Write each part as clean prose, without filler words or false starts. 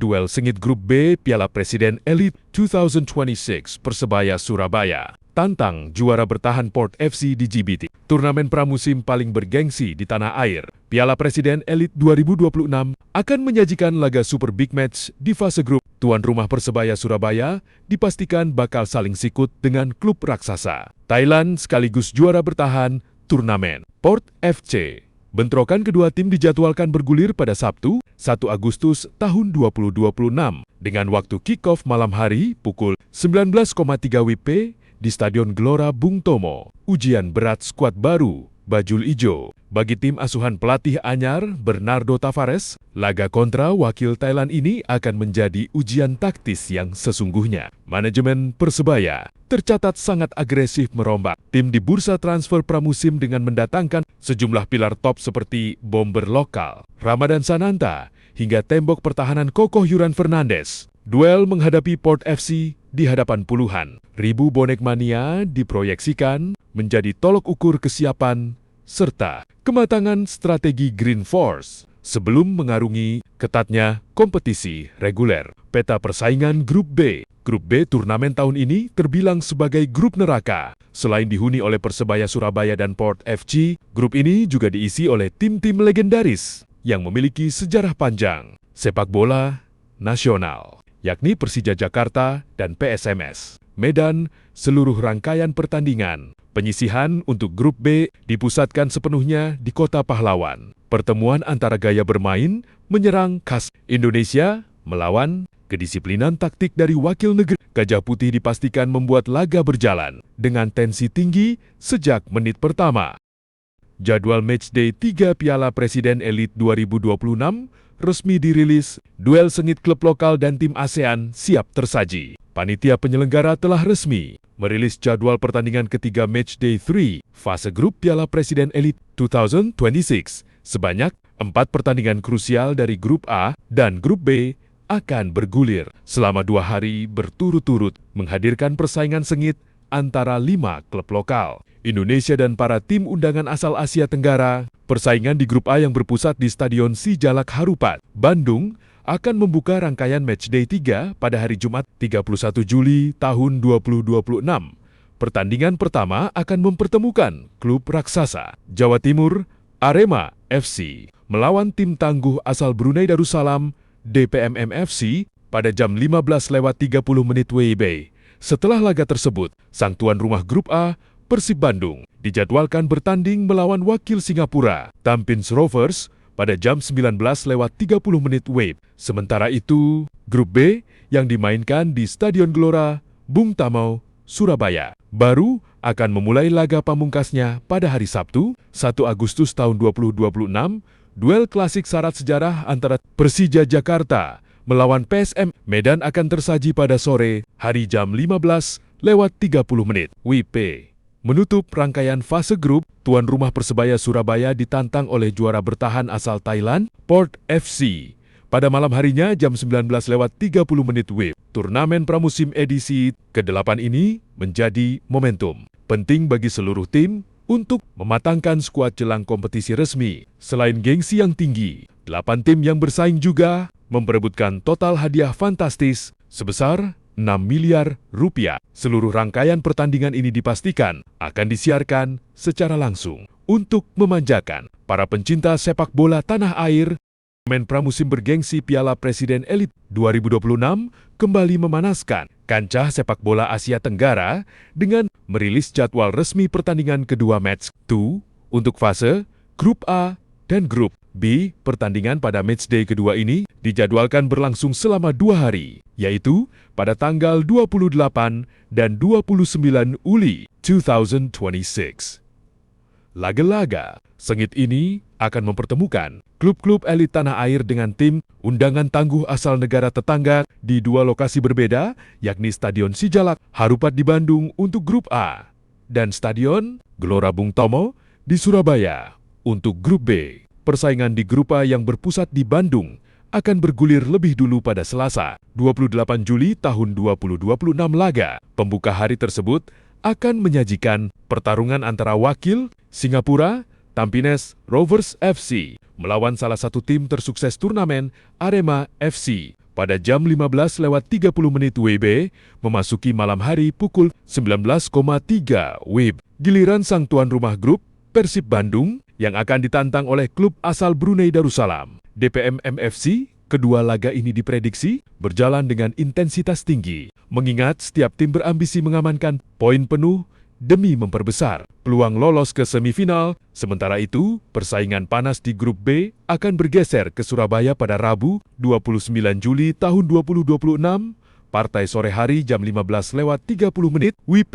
duel sengit Grup B Piala Presiden Elite 2026 Persebaya Surabaya tantang juara bertahan Port FC di GBT. Turnamen pramusim paling bergengsi di tanah air, Piala Presiden Elite 2026 akan menyajikan laga super big match di fase grup. Tuan rumah Persebaya Surabaya dipastikan bakal saling sikut dengan klub raksasa Thailand sekaligus juara bertahan turnamen Port FC. Bentrokan kedua tim dijadwalkan bergulir pada Sabtu, 1 Agustus tahun 2026 dengan waktu kick-off malam hari pukul 19.3 WIB di Stadion Gelora Bung Tomo. Ujian berat skuad baru Bajul Ijo bagi tim asuhan pelatih anyar Bernardo Tavares. Laga kontra wakil Thailand ini akan menjadi ujian taktis yang sesungguhnya. Manajemen Persebaya tercatat sangat agresif merombak tim di bursa transfer pramusim dengan mendatangkan sejumlah pilar top seperti bomber lokal Ramadan Sananta hingga tembok pertahanan kokoh Yuran Fernandes. Duel menghadapi Port FC di hadapan puluhan ribu bonek mania diproyeksikan menjadi tolok ukur kesiapan serta kematangan strategi Green Force sebelum mengarungi ketatnya kompetisi reguler. Peta persaingan Grup B. Grup B turnamen tahun ini terbilang sebagai grup neraka. Selain dihuni oleh Persebaya Surabaya dan Port FC, grup ini juga diisi oleh tim-tim legendaris yang memiliki sejarah panjang sepak bola nasional, yakni Persija Jakarta dan PSMS Medan. Seluruh rangkaian pertandingan penyisihan untuk Grup B dipusatkan sepenuhnya di Kota Pahlawan. Pertemuan antara gaya bermain menyerang khas Indonesia melawan kedisiplinan taktik dari wakil negeri Gajah Putih dipastikan membuat laga berjalan dengan tensi tinggi sejak menit pertama. Jadwal matchday 3 Piala Presiden Elite 2026 resmi dirilis. Duel sengit klub lokal dan tim ASEAN siap tersaji. Panitia penyelenggara telah resmi merilis jadwal pertandingan ketiga matchday 3 fase grup Piala Presiden Elite 2026. Sebanyak 4 pertandingan krusial dari Grup A dan Grup B akan bergulir selama 2 hari berturut-turut, menghadirkan persaingan sengit antara 5 klub lokal Indonesia dan para tim undangan asal Asia Tenggara. Persaingan di Grup A yang berpusat di Stadion Sijalak Harupat, Bandung, akan membuka rangkaian matchday 3 pada hari Jumat 31 Juli tahun 2026. Pertandingan pertama akan mempertemukan klub raksasa Jawa Timur, Arema FC, melawan tim tangguh asal Brunei Darussalam, DPMM FC, pada jam 15.30 WIB. Setelah laga tersebut, sang tuan rumah Grup A, Persib Bandung, dijadwalkan bertanding melawan wakil Singapura, Tampines Rovers, pada jam 19.30 WIB. Sementara itu, Grup B yang dimainkan di Stadion Gelora Bung Tomo, Surabaya, baru akan memulai laga pamungkasnya pada hari Sabtu, 1 Agustus tahun 2026. Duel klasik syarat sejarah antara Persija Jakarta melawan PSM Medan akan tersaji pada sore hari jam 15.30 WIB. Menutup rangkaian fase grup, tuan rumah Persebaya Surabaya ditantang oleh juara bertahan asal Thailand, Port FC. Pada malam harinya jam 19.30 WIB, turnamen pramusim edisi ke-8 ini menjadi momentum penting bagi seluruh tim untuk mematangkan skuad jelang kompetisi resmi. Selain gengsi yang tinggi, 8 tim yang bersaing juga memperebutkan total hadiah fantastis sebesar 6 miliar rupiah. Seluruh rangkaian pertandingan ini dipastikan akan disiarkan secara langsung untuk memanjakan para pencinta sepak bola tanah air. Turnamen pramusim bergengsi Piala Presiden Elite 2026 kembali memanaskan kancah sepak bola Asia Tenggara dengan merilis jadwal resmi pertandingan kedua match 2 untuk fase Grup A dan Grup B. Pertandingan pada matchday kedua ini dijadwalkan berlangsung selama 2 hari, yaitu pada tanggal 28 dan 29 Juli 2026. Laga-laga sengit ini akan mempertemukan klub-klub elit tanah air dengan tim undangan tangguh asal negara tetangga di 2 lokasi berbeda, yakni Stadion Sijalak Harupat di Bandung untuk Grup A dan Stadion Gelora Bung Tomo di Surabaya untuk Grup B. Persaingan di Grup A yang berpusat di Bandung akan bergulir lebih dulu pada Selasa, 28 Juli tahun 2026. Laga pembuka hari tersebut akan menyajikan pertarungan antara wakil Singapura, Tampines Rovers FC, melawan salah satu tim tersukses turnamen Arema FC. pada jam 15.30 WIB memasuki malam hari pukul 19.3 WIB. Giliran sang tuan rumah grup Persib Bandung yang akan ditantang oleh klub asal Brunei Darussalam, DPM MFC. Kedua laga ini diprediksi berjalan dengan intensitas tinggi, mengingat setiap tim berambisi mengamankan poin penuh demi memperbesar peluang lolos ke semifinal. Sementara itu, persaingan panas di grup B akan bergeser ke Surabaya pada Rabu 29 Juli tahun 2026. Partai sore hari jam 15.30 WIB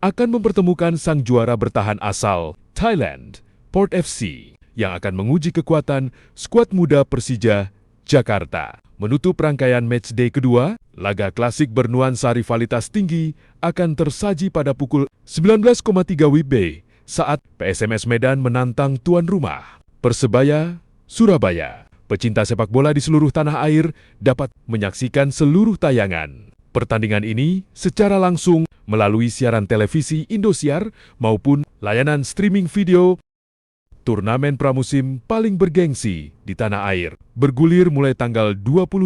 akan mempertemukan sang juara bertahan asal Thailand, Port FC, yang akan menguji kekuatan skuad muda Persija Jakarta. Menutup rangkaian matchday kedua, laga klasik bernuansa rivalitas tinggi akan tersaji pada pukul 19.3 WIB saat PSMS Medan menantang tuan rumah Persebaya Surabaya. Pecinta sepak bola di seluruh tanah air dapat menyaksikan seluruh tayangan pertandingan ini secara langsung melalui siaran televisi Indosiar maupun layanan streaming video. Turnamen pramusim paling bergengsi di tanah air bergulir mulai tanggal 25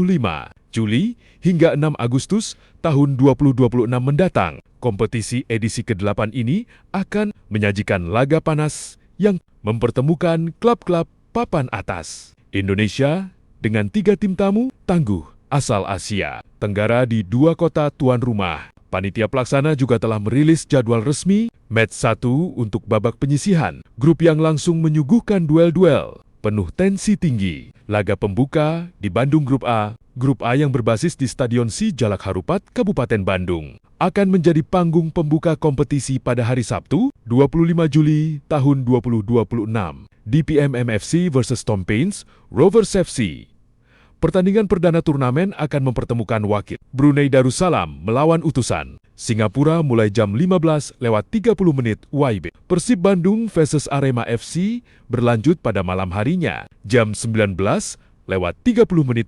Juli hingga 6 Agustus tahun 2026 mendatang. Kompetisi edisi ke-8 ini akan menyajikan laga panas yang mempertemukan klub-klub papan atas Indonesia dengan 3 tim tamu tangguh asal Asia Tenggara di 2 kota tuan rumah. Panitia pelaksana juga telah merilis jadwal resmi match 1 untuk babak penyisihan. Grup yang langsung menyuguhkan duel-duel penuh tensi tinggi. Laga pembuka di Bandung Grup A. Grup A yang berbasis di Stadion Si Jalak Harupat, Kabupaten Bandung, akan menjadi panggung pembuka kompetisi pada hari Sabtu, 25 Juli tahun 2026. DPM MFC vs Tom Paine Rovers FC. Pertandingan perdana turnamen akan mempertemukan wakil Brunei Darussalam melawan utusan Singapura mulai jam 15.30 WIB. Persib Bandung vs Arema FC berlanjut pada malam harinya jam 19.30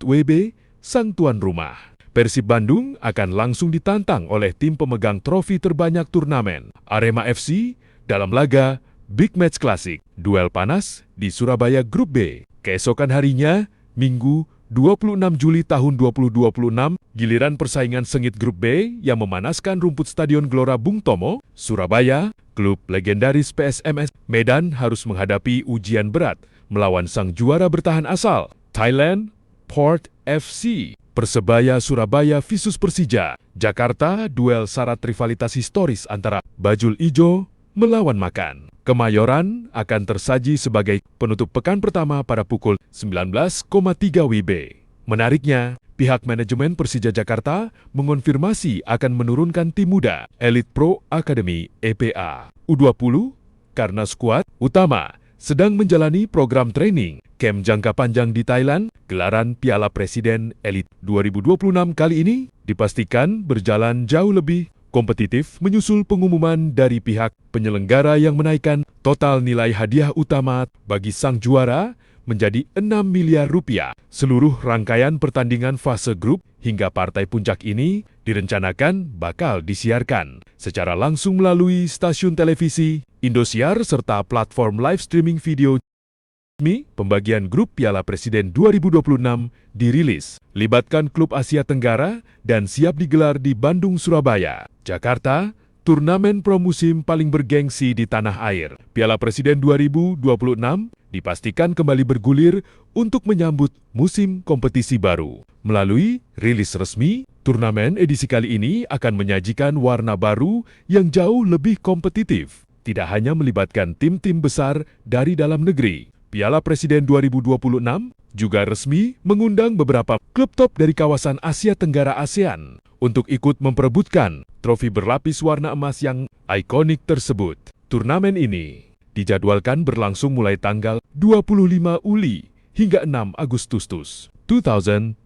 WIB sang tuan rumah. Persib Bandung akan langsung ditantang oleh tim pemegang trofi terbanyak turnamen Arema FC dalam laga Big Match Klasik duel panas di Surabaya Grup B. Keesokan harinya, Minggu 26 Juli tahun 2026, giliran persaingan sengit Grup B yang memanaskan rumput Stadion Gelora Bung Tomo, Surabaya. Klub legendaris PSMS Medan harus menghadapi ujian berat melawan sang juara bertahan asal, Thailand, Port FC. Persebaya Surabaya vs Persija Jakarta, duel syarat rivalitas historis antara Bajul Ijo melawan Makan. Kemayoran akan tersaji sebagai penutup pekan pertama pada pukul 19.3 WIB. Menariknya, pihak manajemen Persija Jakarta mengonfirmasi akan menurunkan tim muda Elite Pro Academy EPA U20 karena skuad utama sedang menjalani program training camp jangka panjang di Thailand. Gelaran Piala Presiden Elite 2026 kali ini dipastikan berjalan jauh lebih kompetitif menyusul pengumuman dari pihak penyelenggara yang menaikkan total nilai hadiah utama bagi sang juara menjadi 6 miliar rupiah. Seluruh rangkaian pertandingan fase grup hingga partai puncak ini direncanakan bakal disiarkan secara langsung melalui stasiun televisi Indosiar serta platform live streaming video. Pembagian grup Piala Presiden 2026 dirilis, libatkan klub Asia Tenggara dan siap digelar di Bandung, Surabaya, Jakarta. Turnamen pramusim paling bergengsi di tanah air, Piala Presiden 2026, dipastikan kembali bergulir untuk menyambut musim kompetisi baru. Melalui rilis resmi, turnamen edisi kali ini akan menyajikan warna baru yang jauh lebih kompetitif. Tidak hanya melibatkan tim-tim besar dari dalam negeri, Piala Presiden 2026 juga resmi mengundang beberapa klub top dari kawasan Asia Tenggara ASEAN untuk ikut memperebutkan trofi berlapis warna emas yang ikonik tersebut. Turnamen ini dijadwalkan berlangsung mulai tanggal 25 Juli hingga 6 Agustus 2026.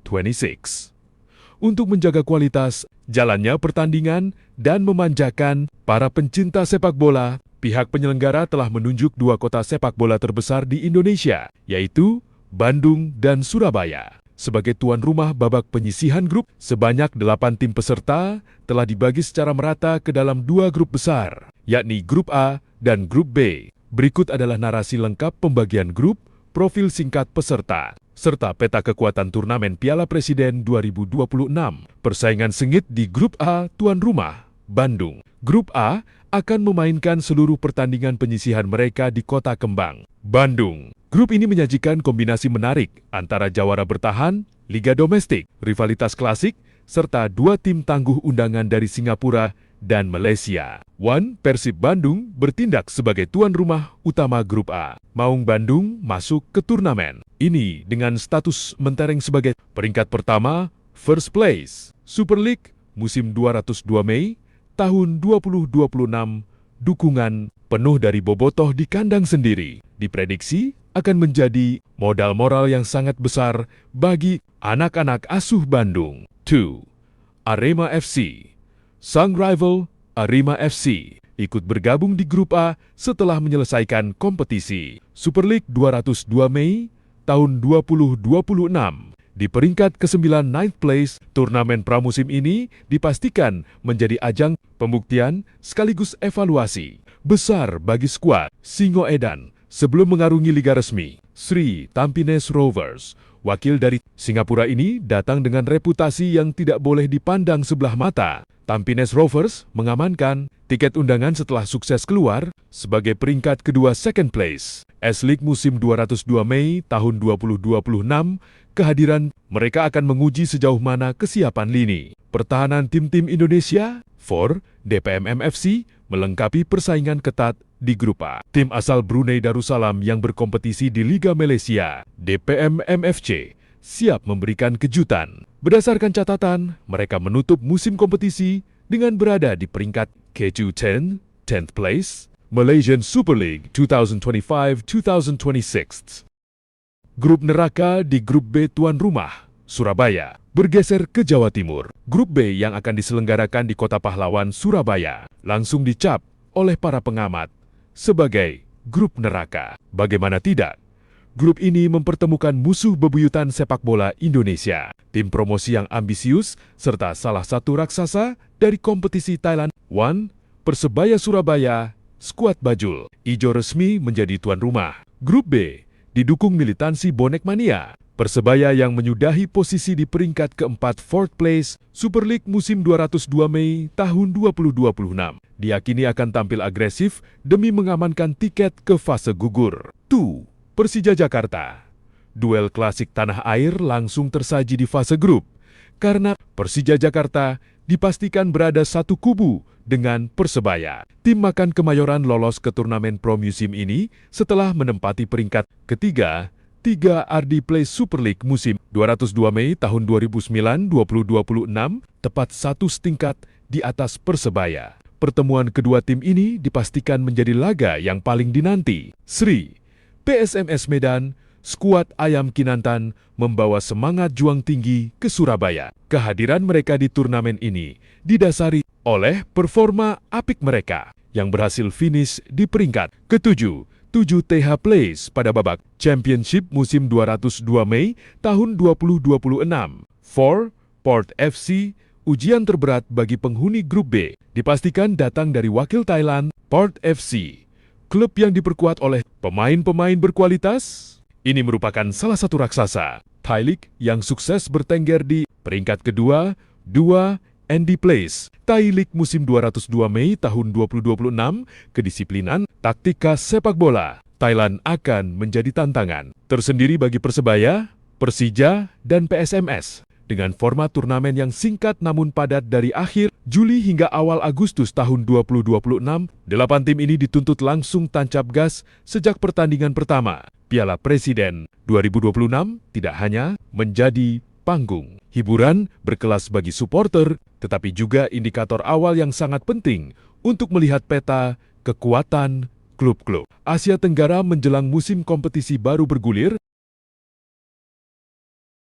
Untuk menjaga kualitas jalannya pertandingan dan memanjakan para pencinta sepak bola, pihak penyelenggara telah menunjuk 2 kota sepak bola terbesar di Indonesia, yaitu Bandung dan Surabaya. Sebagai tuan rumah babak penyisihan grup, sebanyak 8 tim peserta telah dibagi secara merata ke dalam 2 grup besar, yakni Grup A dan Grup B. Berikut adalah narasi lengkap pembagian grup, profil singkat peserta. serta peta kekuatan turnamen Piala Presiden 2026. Persaingan sengit di Grup A tuan rumah, Bandung. Grup A akan memainkan seluruh pertandingan penyisihan mereka di Kota Kembang, Bandung. Grup ini menyajikan kombinasi menarik antara jawara bertahan, liga domestik, rivalitas klasik, serta dua tim tangguh undangan dari Singapura dan Malaysia. Persib Bandung bertindak sebagai tuan rumah utama Grup A. Maung Bandung masuk ke turnamen ini dengan status mentereng sebagai peringkat pertama, first place, Super League musim 202 Mei tahun 2026. Dukungan penuh dari bobotoh di kandang sendiri diprediksi akan menjadi modal moral yang sangat besar bagi anak-anak asuh Bandung. 2. Arema FC. Sang rival Arema FC ikut bergabung di Grup A setelah menyelesaikan kompetisi Super League 202 Mei tahun 2026. Di peringkat ke-9 ninth place, turnamen pramusim ini dipastikan menjadi ajang pembuktian sekaligus evaluasi besar bagi skuad Singoedan sebelum mengarungi liga resmi. Sri Tampines Rovers, wakil dari Singapura ini datang dengan reputasi yang tidak boleh dipandang sebelah mata. Tampines Rovers mengamankan tiket undangan setelah sukses keluar sebagai peringkat kedua second place. S-League musim 202 Mei tahun 2026, kehadiran mereka akan menguji sejauh mana kesiapan lini pertahanan tim-tim Indonesia. 4. DPM FC melengkapi persaingan ketat di Grup A. Tim asal Brunei Darussalam yang berkompetisi di Liga Malaysia, DPM MFC, siap memberikan kejutan. Berdasarkan catatan, mereka menutup musim kompetisi dengan berada di peringkat K2 10th place, Malaysian Super League 2025-2026. Grup neraka di Grup B tuan rumah, Surabaya, bergeser ke Jawa Timur. Grup B yang akan diselenggarakan di Kota Pahlawan, Surabaya, langsung dicap oleh para pengamat sebagai grup neraka. Bagaimana tidak? Grup ini mempertemukan musuh bebuyutan sepak bola Indonesia, tim promosi yang ambisius, serta salah satu raksasa dari kompetisi Thailand. 1. Persebaya Surabaya, skuad Bajul, ijo resmi menjadi tuan rumah. Grup B didukung militansi bonek mania. Persebaya yang menyudahi posisi di peringkat keempat fourth place Super League musim 202 Mei tahun 2026 diyakini akan tampil agresif demi mengamankan tiket ke fase gugur. 2. Persija Jakarta. Duel klasik tanah air langsung tersaji di fase grup karena Persija Jakarta dipastikan berada satu kubu dengan Persebaya. Tim Makan Kemayoran lolos ke turnamen pro musim ini setelah menempati peringkat ketiga 3 RD Play Super League musim 202 Mei tahun 2009-2026, tepat satu setingkat di atas Persebaya. Pertemuan kedua tim ini dipastikan menjadi laga yang paling dinanti. Sri, PSMS Medan, skuad Ayam Kinantan membawa semangat juang tinggi ke Surabaya. Kehadiran mereka di turnamen ini didasari oleh performa apik mereka yang berhasil finish di peringkat ke-7 7 Place pada babak Championship musim 202 Mei tahun 2026. 4. Port FC, ujian terberat bagi penghuni Grup B, dipastikan datang dari wakil Thailand, Port FC. Klub yang diperkuat oleh pemain-pemain berkualitas, ini merupakan salah satu raksasa Thai League yang sukses bertengger di peringkat kedua, 2 ND Place, Thai League musim 202 Mei tahun 2026, kedisiplinan taktika sepak bola Thailand akan menjadi tantangan tersendiri bagi Persebaya, Persija, dan PSMS. Dengan format turnamen yang singkat namun padat dari akhir Juli hingga awal Agustus tahun 2026, 8 tim ini dituntut langsung tancap gas sejak pertandingan pertama. Piala Presiden 2026 tidak hanya menjadi panggung hiburan berkelas bagi supporter, tetapi juga indikator awal yang sangat penting untuk melihat peta kekuatan klub-klub Asia Tenggara menjelang musim kompetisi baru bergulir.